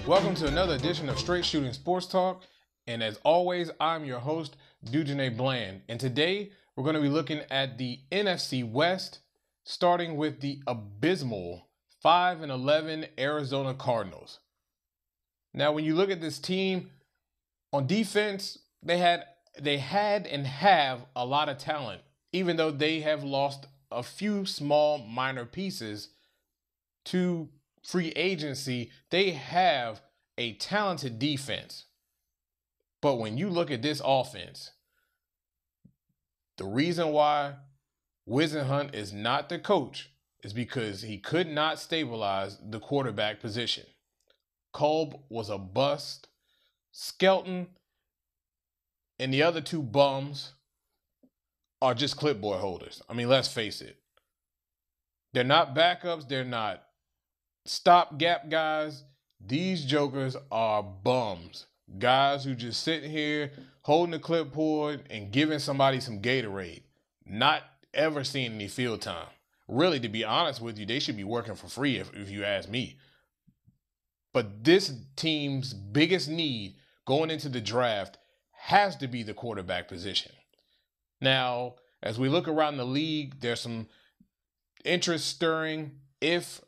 Welcome to another edition of Straight Shooting Sports Talk. And as always, I'm your host, Dujane Bland. And today we're going to be looking at the NFC West, starting with the abysmal 5-11 Arizona Cardinals. Now, when you look at this team, on defense, they had and have a lot of talent, even though they have lost a few small minor pieces to free agency. They have a talented defense. But when you look at this offense, the reason why Whisenhunt is not the coach is because he could not stabilize the quarterback position. Kolb was a bust. Skelton and the other two bums are just clipboard holders. I mean, let's face it. They're not backups. They're not stopgap guys. These jokers are bums. Guys who just sitting here holding the clipboard and giving somebody some Gatorade. Not ever seeing any field time. Really, to be honest with you, they should be working for free if you ask me. But this team's biggest need going into the draft has to be the quarterback position. Now, as we look around the league, there's some interest stirring if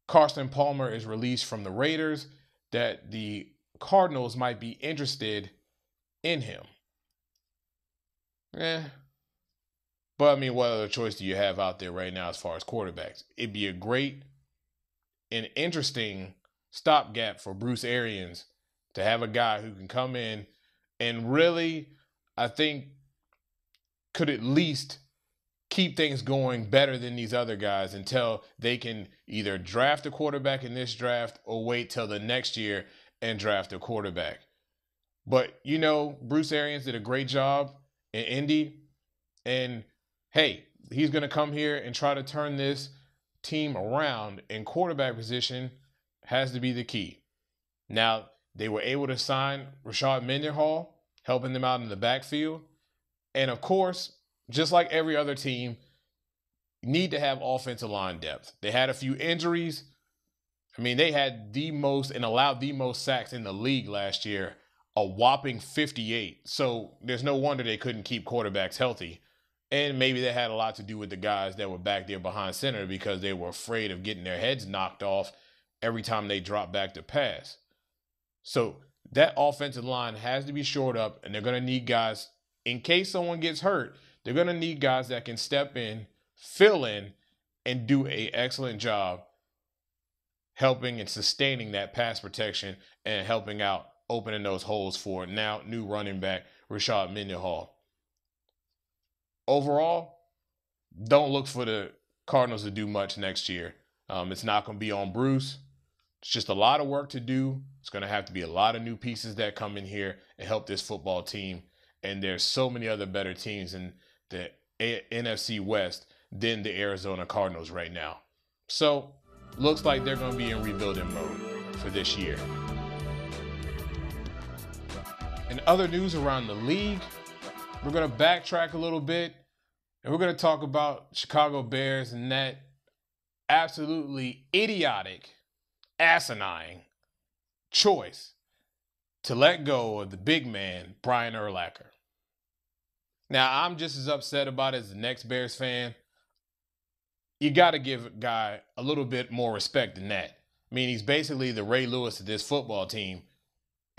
Carson Palmer is released from the Raiders, that the Cardinals might be interested in him. But I mean, what other choice do you have out there right now as far as quarterbacks? It'd be a great and interesting stopgap for Bruce Arians to have a guy who can come in and really, I think, could at least keep things going better than these other guys until they can either draft a quarterback in this draft or wait till the next year and draft a quarterback. But, you know, Bruce Arians did a great job in Indy. And, hey, he's going to come here and try to turn this team around. And quarterback position has to be the key. Now, they were able to sign Rashad Mendenhall, helping them out in the backfield. And, of course, just like every other team, you need to have offensive line depth. They had a few injuries. I mean, they had the most and allowed the most sacks in the league last year, a whopping 58. So there's no wonder they couldn't keep quarterbacks healthy. And maybe that had a lot to do with the guys that were back there behind center because they were afraid of getting their heads knocked off every time they dropped back to pass. So that offensive line has to be shored up, and they're going to need guys, in case someone gets hurt, they're going to need guys that can step in, fill in, and do an excellent job helping and sustaining that pass protection and helping out opening those holes for now new running back Rashad Mendenhall. Overall, don't look for the Cardinals to do much next year. It's not going to be on Bruce. It's just a lot of work to do. It's going to have to be a lot of new pieces that come in here and help this football team. And there's so many other better teams in the NFC West than the Arizona Cardinals right now. So, looks like they're going to be in rebuilding mode for this year. In other news around the league, we're going to backtrack a little bit, and we're going to talk about Chicago Bears and that absolutely idiotic, asinine choice to let go of the big man, Brian Urlacher. Now, I'm just as upset about it as the next Bears fan. You got to give a guy a little bit more respect than that. I mean, he's basically the Ray Lewis of this football team.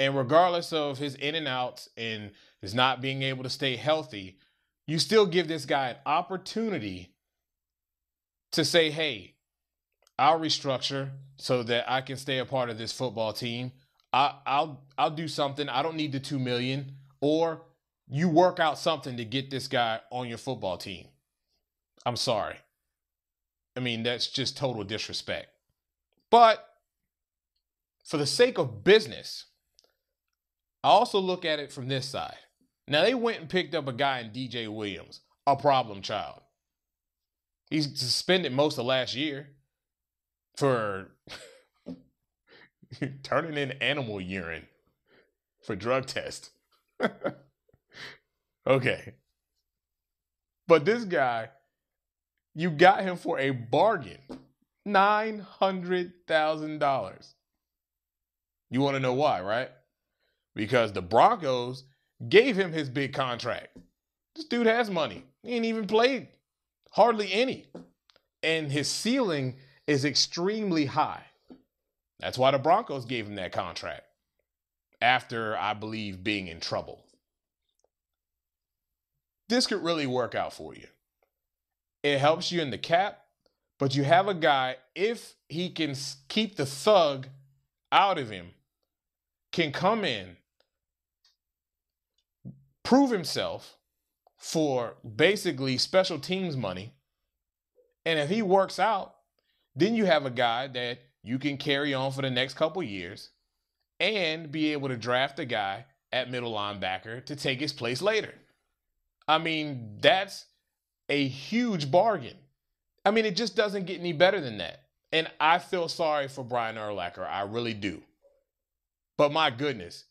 And regardless of his in and outs and his not being able to stay healthy, you still give this guy an opportunity to say, hey, I'll restructure so that I can stay a part of this football team. I'll do something. I don't need the $2 million. Or you work out something to get this guy on your football team. I'm sorry. I mean, that's just total disrespect. But for the sake of business, I also look at it from this side. Now, they went and picked up a guy in DJ Williams, a problem child. He's suspended most of last year for turning in animal urine for drug tests. Okay. But this guy, you got him for a bargain. $900,000. You want to know why, right? Because the Broncos gave him his big contract. This dude has money. He ain't even played hardly any. And his ceiling is extremely high. That's why the Broncos gave him that contract. After, I believe, being in trouble. This could really work out for you. It helps you in the cap, but you have a guy, if he can keep the thug out of him, can come in, prove himself for basically special teams money, and if he works out, then you have a guy that you can carry on for the next couple years and be able to draft a guy at middle linebacker to take his place later. I mean, that's a huge bargain. I mean, it just doesn't get any better than that. And I feel sorry for Brian Urlacher. I really do. But my goodness,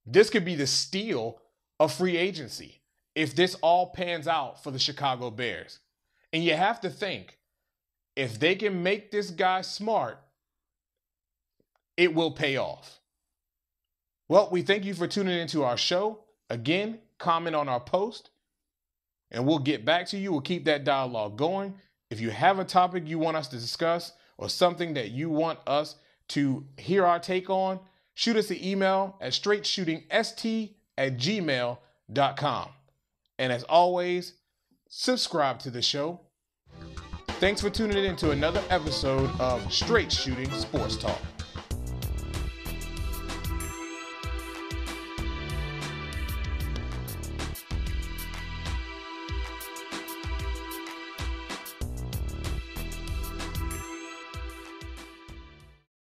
this could be the steal of free agency if this all pans out for the Chicago Bears. And you have to think, if they can make this guy smart, it will pay off. Well, we thank you for tuning into our show. Again, comment on our post, and we'll get back to you. We'll keep that dialogue going. If you have a topic you want us to discuss or something that you want us to hear our take on, shoot us an email at straightshootingst@gmail.com. And as always, subscribe to the show. Thanks for tuning in to another episode of Straight Shooting Sports Talk.